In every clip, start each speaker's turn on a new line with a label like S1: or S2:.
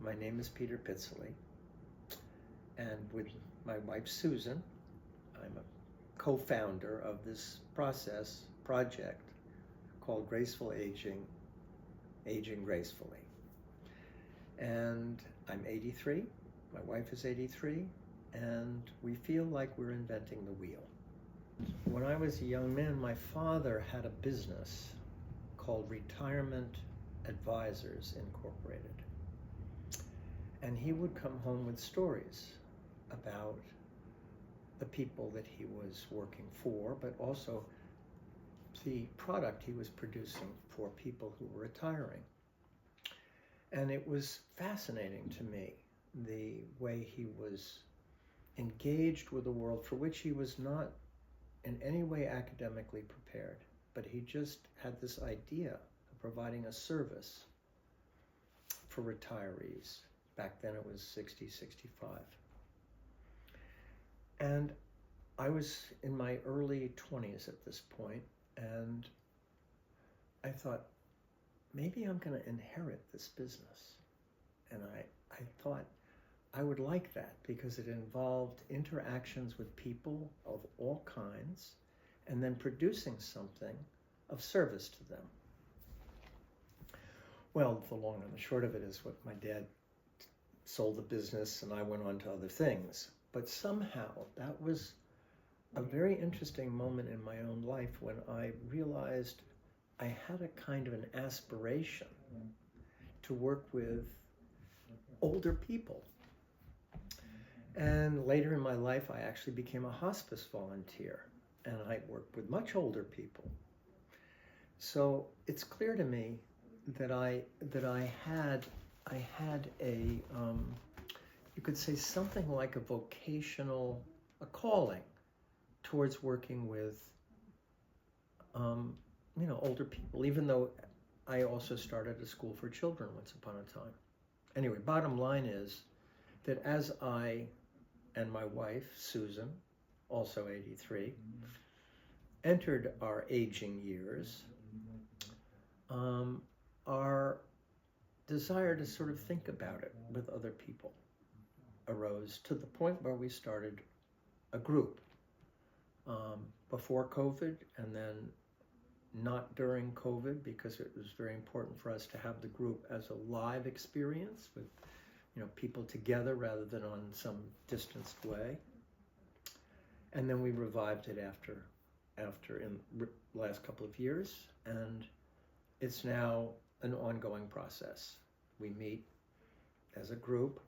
S1: My name is Peter Pitzele, and with my wife Susan, I'm a co-founder of this project called Graceful Aging, Aging Gracefully. And I'm 83, my wife is 83, and we feel like we're inventing the wheel. When I was a young man, my father had a business called Retirement Advisors Incorporated. And he would come home with stories about the people that he was working for, but also the product he was producing for people who were retiring. And it was fascinating to me, the way he was engaged with the world for which he was not in any way academically prepared, but he just had this idea of providing a service for retirees. Back then it was 60, 65. And I was in my early 20s at this point, and I thought, maybe I'm going to inherit this business. And I thought I would like that because it involved interactions with people of all kinds and then producing something of service to them. Well, the long and the short of it is what my dad sold the business and I went on to other things. But somehow that was a very interesting moment in my own life when I realized I had a kind of an aspiration to work with older people. And later in my life, I actually became a hospice volunteer, and I worked with much older people. So it's clear to me that I had a you could say something like a calling towards working with older people, even though I also started a school for children once upon a time. Anyway, bottom line is that as I and my wife, Susan, also 83, entered our aging years, our desire to sort of think about it with other people arose to the point where we started a group before COVID and then not during COVID, because it was very important for us to have the group as a live experience with people together rather than on some distanced way. And then we revived it after in the last couple of years, and it's now an ongoing process. We meet as a group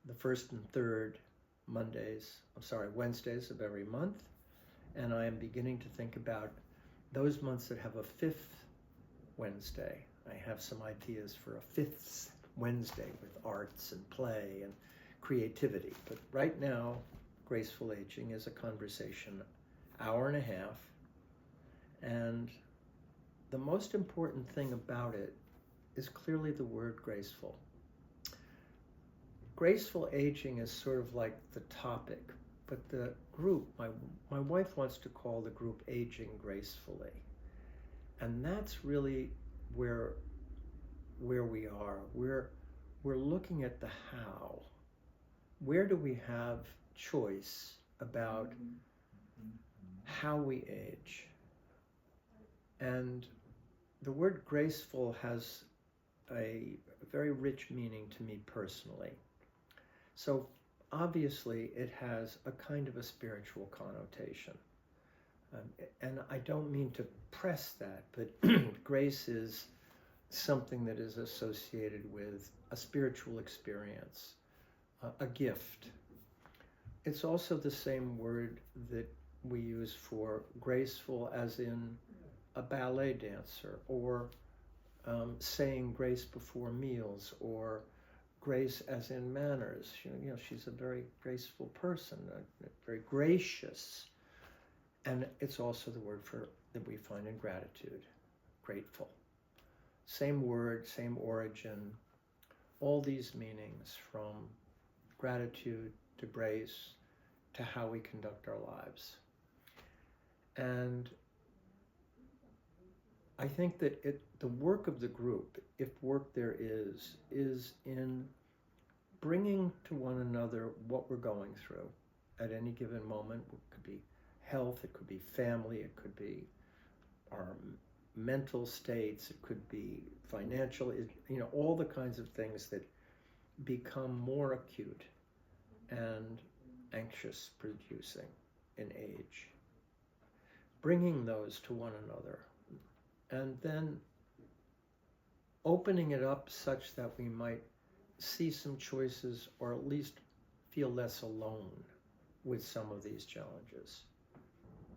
S1: the first and third Wednesdays of every month, and I am beginning to think about those months that have a fifth Wednesday. I have some ideas for a fifth Wednesday with arts and play and creativity. But right now, Graceful Aging is a conversation, hour and a half, and the most important thing about it is clearly the word graceful. Graceful aging is sort of like the topic, but the group, my wife wants to call the group Aging Gracefully. And that's really where we are. We're looking at the how. Where do we have choice about how we age? And the word graceful has a very rich meaning to me personally. So obviously it has a kind of a spiritual connotation. And I don't mean to press that, but grace is something that is associated with a spiritual experience, a gift. It's also the same word that we use for graceful as in a ballet dancer, or saying grace before meals, or grace as in manners. She's a very graceful person, very gracious. And it's also the word that we find in gratitude, grateful. Same word, same origin, all these meanings, from gratitude to grace to how we conduct our lives. And I think that the work of the group, if work there is in bringing to one another what we're going through at any given moment. It could be health, it could be family, it could be our mental states, it could be financial, all the kinds of things that become more acute and anxious producing in age. Bringing those to one another and then opening it up such that we might see some choices or at least feel less alone with some of these challenges.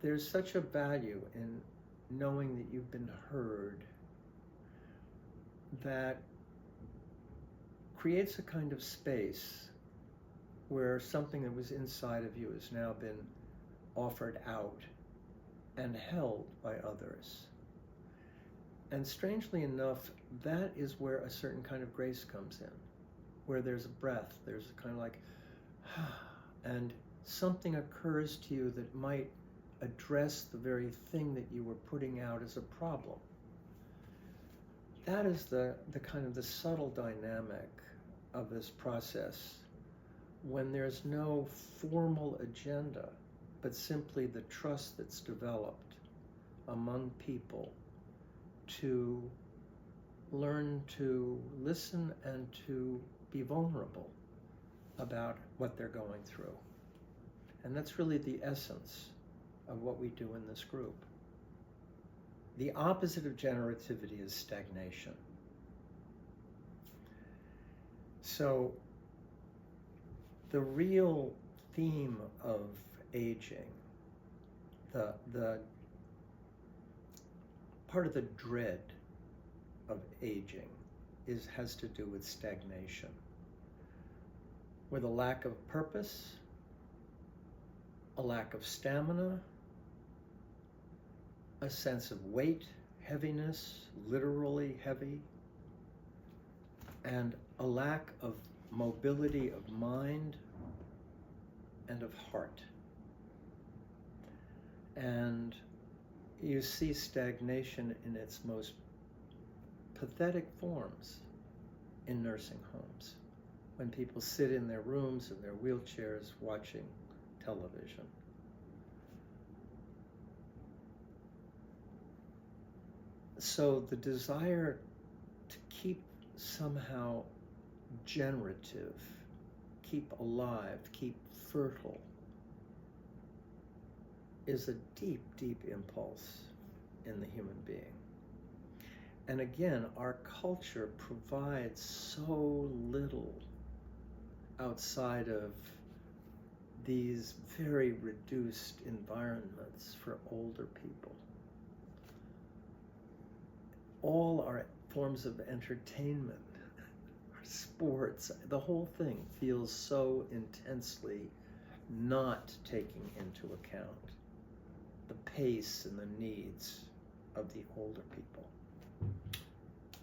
S1: There's such a value in knowing that you've been heard that creates a kind of space where something that was inside of you has now been offered out and held by others. And strangely enough, that is where a certain kind of grace comes in, where there's a breath, there's a kind of like, and something occurs to you that might address the very thing that you were putting out as a problem. That is the kind of the subtle dynamic of this process when there's no formal agenda, but simply the trust that's developed among people to learn to listen and to be vulnerable about what they're going through. And that's really the essence of what we do in this group. The opposite of generativity is stagnation. So the real theme of aging, the part of the dread of aging has to do with stagnation, with a lack of purpose, a lack of stamina, a sense of weight, heaviness, literally heavy, and a lack of mobility of mind and of heart. And you see stagnation in its most pathetic forms in nursing homes, when people sit in their rooms in their wheelchairs watching television. So the desire to keep somehow generative, keep alive, keep fertile, is a deep, deep impulse in the human being. And again, our culture provides so little outside of these very reduced environments for older people. All our forms of entertainment, our sports, the whole thing feels so intensely not taking into account the pace and the needs of the older people.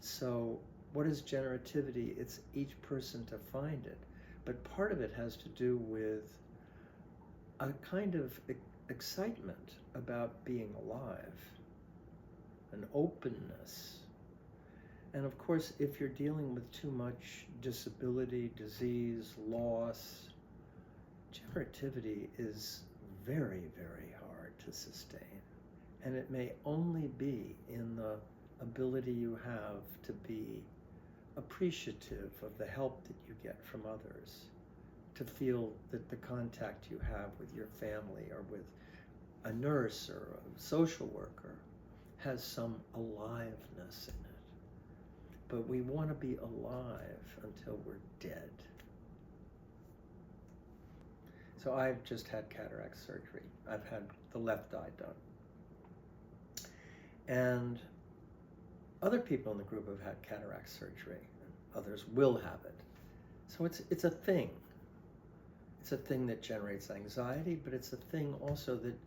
S1: So what is generativity? It's each person to find it. But part of it has to do with a kind of excitement about being alive, an openness. And of course, if you're dealing with too much disability, disease, loss, generativity is very, very hard to sustain. And it may only be in the ability you have to be appreciative of the help that you get from others, to feel that the contact you have with your family or with a nurse or a social worker has some aliveness in it. But we want to be alive until we're dead. So I've just had cataract surgery. I've had the left eye done. And other people in the group have had cataract surgery, and others will have it. So it's a thing. It's a thing that generates anxiety, but it's a thing also that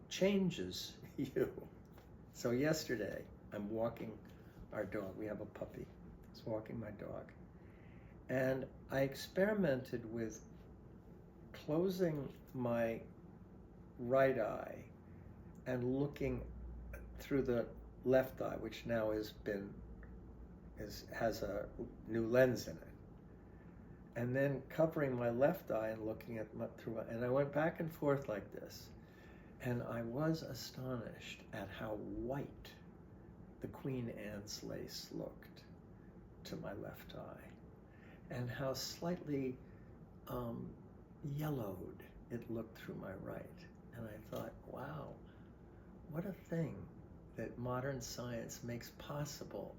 S1: changes you. So yesterday, I'm walking our dog. We have a puppy. I was walking my dog. And I experimented with closing my right eye and looking through the left eye, which now has a new lens in it, and then covering my left eye and looking at and I went back and forth like this, and I was astonished at how white the Queen Anne's lace looked to my left eye, and how slightly yellowed it looked through my right. And I thought, wow, what a thing that modern science makes possible,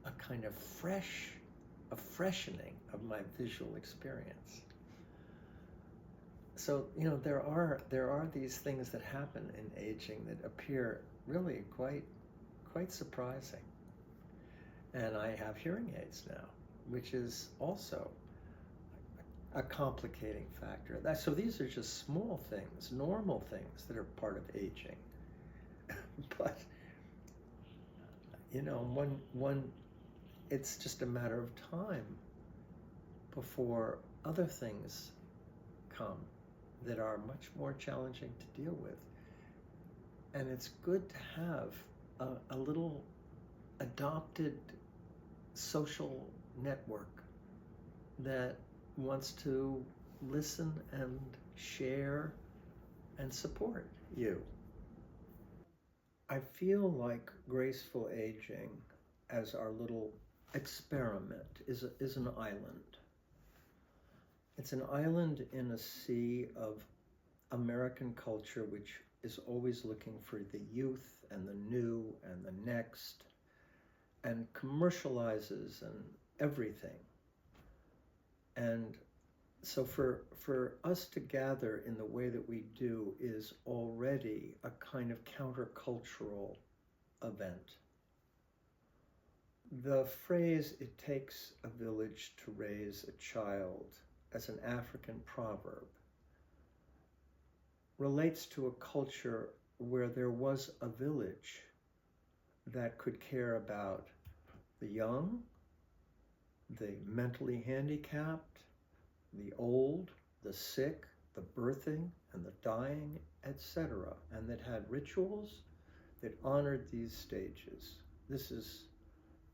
S1: a kind of freshening of my visual experience. So, you know, there are these things that happen in aging that appear really quite surprising. And I have hearing aids now, which is also a complicating factor. So these are just small things, normal things that are part of aging. But, you know, it's just a matter of time before other things come that are much more challenging to deal with. And it's good to have a little adopted social network that wants to listen and share and support you. I feel like graceful aging, as our little experiment, is an island. It's an island in a sea of American culture, which is always looking for the youth and the new and the next, and commercializes and everything. And so for us to gather in the way that we do is already a kind of countercultural event. The phrase, "it takes a village to raise a child," as an African proverb, relates to a culture where there was a village that could care about the young, the mentally handicapped, the old, the sick, the birthing and the dying, etc., and that had rituals that honored these stages. This is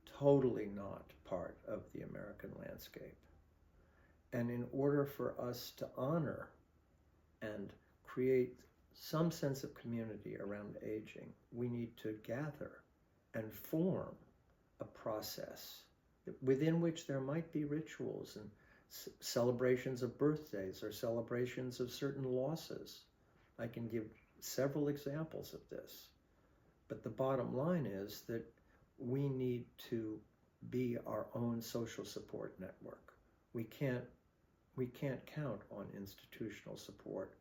S1: totally not part of the American landscape. And in order for us to honor and create some sense of community around aging, we need to gather and form a process within which there might be rituals and celebrations of birthdays or celebrations of certain losses. I can give several examples of this. But the bottom line is that we need to be our own social support network. We can't count on institutional support